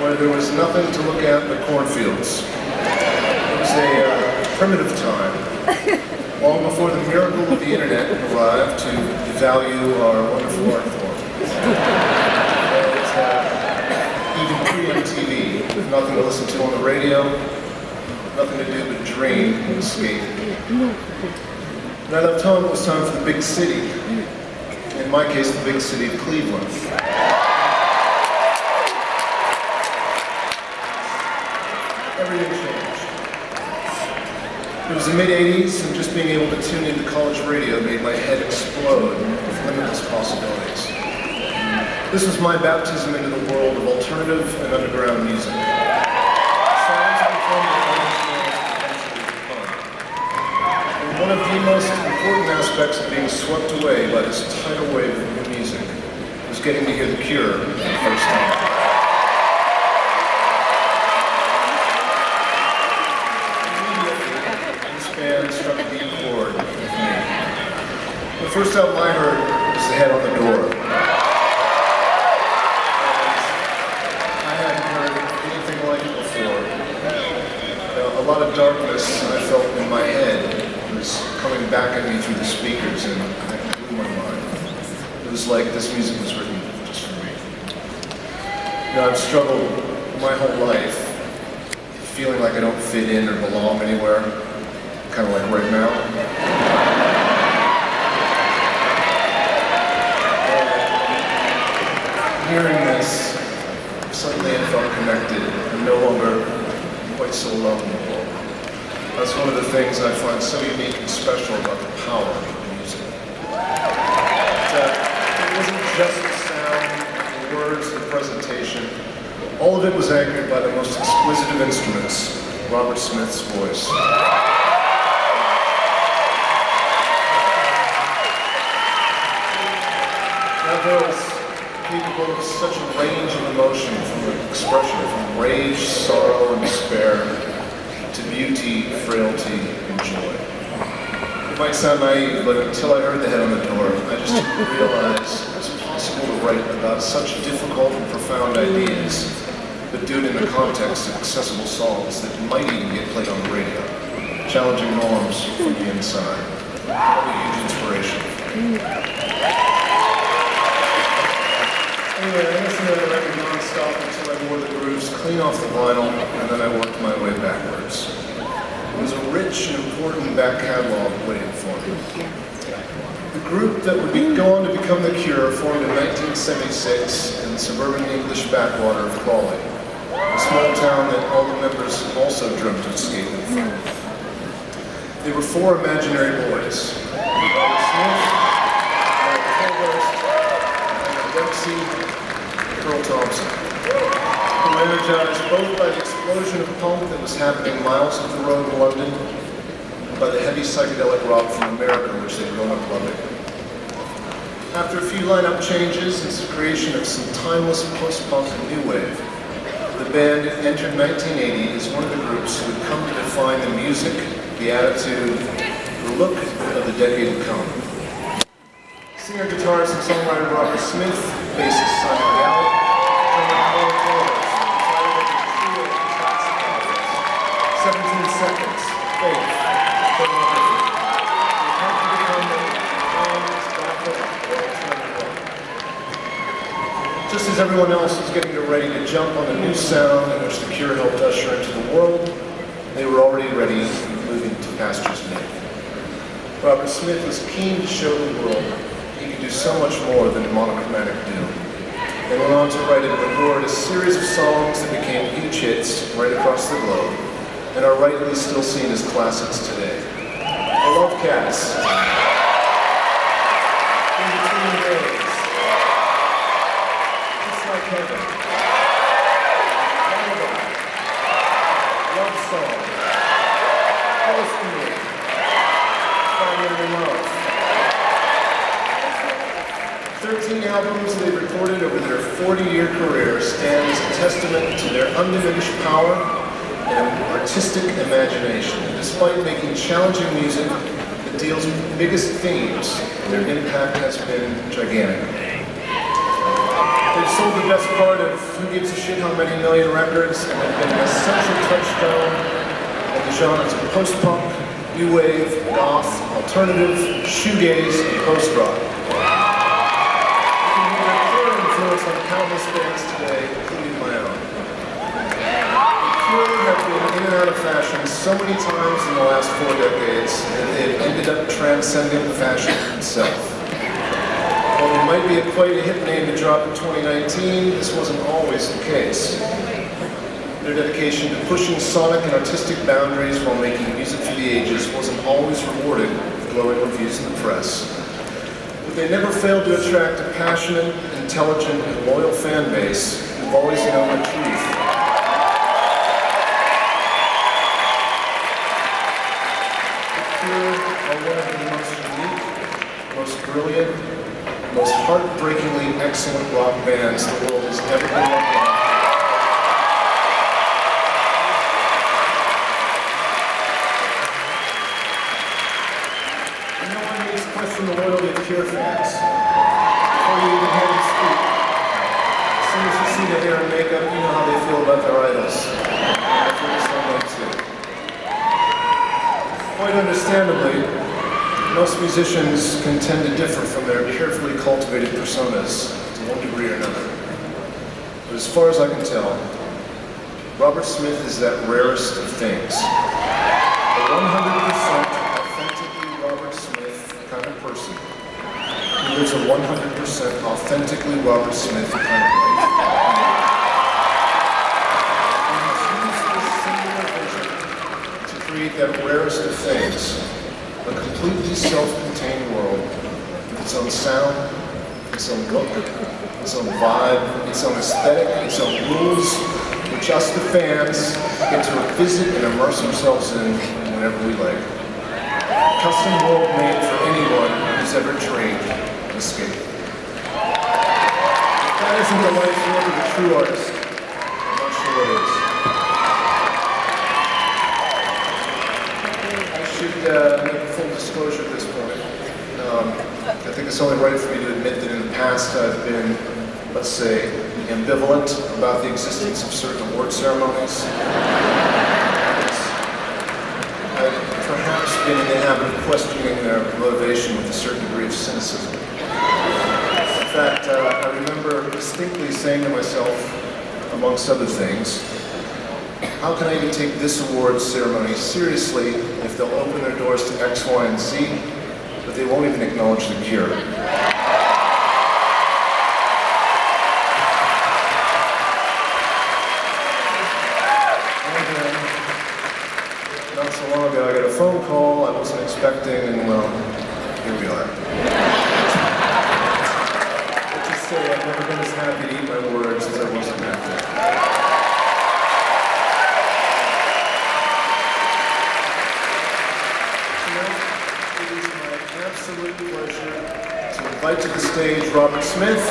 where there was nothing to look at but cornfields. It was a primitive time, long before the miracle of the internet arrived to devalue our wonderful art form. Even pre-MTV, with nothing to listen to on the radio, nothing to do but dream and escape. When I left home, it was time for the big city. In my case, the big city of Cleveland. Everything changed. It was the mid-'80s, and just being able to tune into college radio made my head explode with limitless possibilities. This was my baptism into the world of alternative and underground music. Sounds and one of the most important aspects of being swept away by this tidal wave of new music was getting to hear The Cure for the first time. Immediately, this band struck a deep chord with me. The first album I heard was The Head on the Door. And I hadn't heard anything like it before. A lot of darkness I felt in my head was coming back at me through the speakers, and it blew my mind. It was like this music was written just for me. You know, I've struggled my whole life feeling like I don't fit in or belong anywhere, kind of like right now. Hearing this, suddenly I felt connected and no longer quite so alone in the world. That's one of the things I find so unique and special about the power of music. It wasn't just the sound, the words, the presentation. All of it was anchored by the most exquisite of instruments, Robert Smith's voice. That voice, capable of such a range of emotion, from expression, from rage, sorrow, and despair, to beauty, frailty, and joy. It might sound naive, but until I heard The Head on the Door, I just didn't realize it was possible to write about such difficult and profound ideas, but do it in the context of accessible songs that might even get played on the radio, challenging norms from the inside. A huge inspiration. Anyway, I listened to the record non-stop until I wore the grooves clean off the vinyl, and then I worked my way backwards. It was a rich and important back catalog waiting for me. The group that would go on to become The Cure formed in 1976 in the suburban English backwater of Crawley, a small town that all the members also dreamt of escaping from. They were four imaginary boys: Robert Smith, Dempsey, Earl Thompson, who were energized both by the explosion of punk that was happening miles up the road in London, and by the heavy psychedelic rock from America which they'd grown up loving. After a few lineup changes and the creation of some timeless post-punk and new wave, the band entered 1980 as one of the groups who would come to define the music, the attitude, the look of the decade to come. Singer, guitarist, and songwriter Robert Smith, bassist Simon Gallup, drummer Paul Torres, retired as a trio of classic albums, 17 Seconds, Faith, Pornography. They had to become just as everyone else was getting ready to jump on the new sound in which The Cure helped usher into the world, they were already ready and moving to pastures new. Robert Smith was keen to show the world he could do so much more than monochromatic doom. They went on to write and record a series of songs that became huge hits right across the globe and are rightly still seen as classics today. I love Cats. In Between Days. Just Like Heaven. Lullaby. Love Song. Philistine. Finding Love. 13 albums they recorded over their 40-year career stand as a testament to their undiminished power and artistic imagination. Despite making challenging music that deals with the biggest themes, their impact has been gigantic. They've sold the best part of who gives a shit how many million records, and have been an essential touchstone of the genres of post-punk, new wave, goth, alternative, shoegaze, and post-rock. You can hear a clear influence on countless bands today, including my own. The Cure have been in and out of fashion so many times in the last 4 decades that they've ended up transcending fashion itself. While they might be quite a hit name to drop in 2019, this wasn't always the case. Their dedication to pushing sonic and artistic boundaries while making music for the ages wasn't always rewarded with glowing reviews in the press. But they never failed to attract a passionate, intelligent, and loyal fan base who've always known the truth. The Cure are one of the most unique, most brilliant, most heartbreakingly excellent rock bands the world has ever been lucky enough. And no one needs to question the loyalty of Cure fans before you even hear them speak. As soon as you see the hair and makeup, you know how they feel about their idols. I feel the same way too. Quite understandably, most musicians can tend to differ from their carefully cultivated personas to one degree or another. But as far as I can tell, Robert Smith is that rarest of things. A 100% authentically Robert Smith kind of person who lives a 100% authentically Robert Smith kind of life. And chooses this singular vision to create that rarest of things. A completely self-contained world with its own sound, its own look, its own vibe, its own aesthetic, its own rules, which us the fans get to visit and immerse ourselves in whenever we like. A custom world made for anyone who's ever dreamed of escape. If that isn't the life's work of a true artist, I'm not sure what is. I should make full disclosure at this point. I think it's only right for me to admit that in the past I've been, let's say, ambivalent about the existence of certain award ceremonies. I've perhaps been in the habit of questioning their motivation with a certain degree of cynicism. In fact, I remember distinctly saying to myself, amongst other things, how can I even take this awards ceremony seriously if they'll open their doors to X, Y, and Z, but they won't even acknowledge the Cure? Not so long ago, I got a phone call I wasn't expecting, and well, here we are. Let's just say I've never been as happy to eat my words as I was in that day. Tonight, it is my absolute pleasure to invite to the stage Robert Smith.